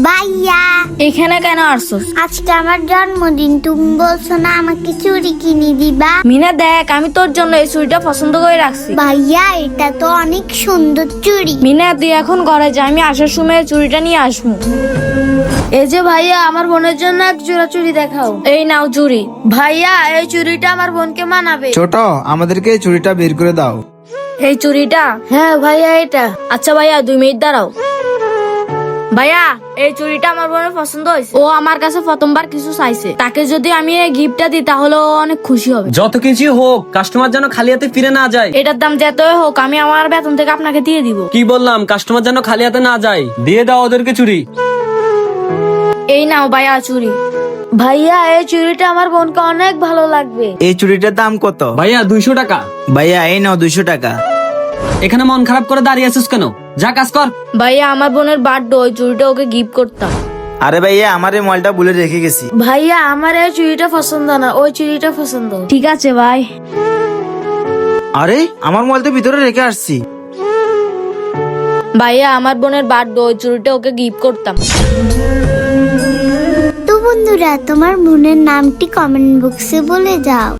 ভাইয়া এখানে কেন আসছস? আজকে আমার জন্মদিন, তুমি বলছো না আমাকে চুড়ি কিনে দিবা? মিনা দেখ, আমি তোর জন্য এই চুড়িটা পছন্দ করে রাখছি। ভাইয়া এটা তো অনেক সুন্দর চুড়ি। মিনা তুই এখন ঘরে যা, আমি আসার সময় চুড়িটা নিয়ে আসবো। এই যে ভাইয়া, আমার বোনের জন্য এক জোড়া চুড়ি দেখাও। এই নাও চুড়ি। ভাইয়া এই চুড়িটা আমার বোনকে মানাবে। ছোট, আমাদেরকে এই চুড়িটা বের করে দাও। এই চুড়িটা? হ্যাঁ ভাইয়া এটা। আচ্ছা ভাইয়া 2 মিনিট দাঁড়াও। ভাইয়া এই চুড়িটা আমার বোনের পছন্দ হয়েছে। ও আমার কাছে প্রথমবার কিছু চাইছে, তাকে যদি আমি এই গিফটটা দিই তাহলে ও অনেক খুশি হবে। যত কিছু হোক, কাস্টমার যেন খালি হাতে ফিরে না যায়। এটার দাম যতই হোক আমি আমার বেতন থেকে আপনাকে দিয়ে দিব। কি বললাম, কাস্টমার যেন খালি হাতে না যায়। দিয়ে দাও ওদেরকে চুড়ি। এই নাও ভাইয়া চুড়ি। ভাইয়া এই চুড়িটা আমার বোনকে অনেক ভালো লাগবে। এই চুড়িটার দাম কত? ভাইয়া 200 টাকা। ভাইয়া এই নাও 200 টাকা। এখানে মন খারাপ করে দাঁড়িয়ে আছিস কেন? যা কাজ কর। ভাইয়া আমার বোনের বার্থডে, ওই চুড়িটা ওকে গিফট করতাম। আরে ভাইয়া, আমার এই মোবাইলটা ভুলে রেখে গেছি। ভাইয়া আমার এই চুড়িটা পছন্দ না, ওই চুড়িটা পছন্দ। ঠিক আছে ভাই। আরে আমার মোবাইল তো ভিতরে রেখে আসছি। ভাইয়া আমার বোনের বার্থডে, ওই চুড়িটা ওকে গিফট করতাম। তো বন্ধুরা, তোমার বোনের নামটি কমেন্ট বক্সে বলে যাও।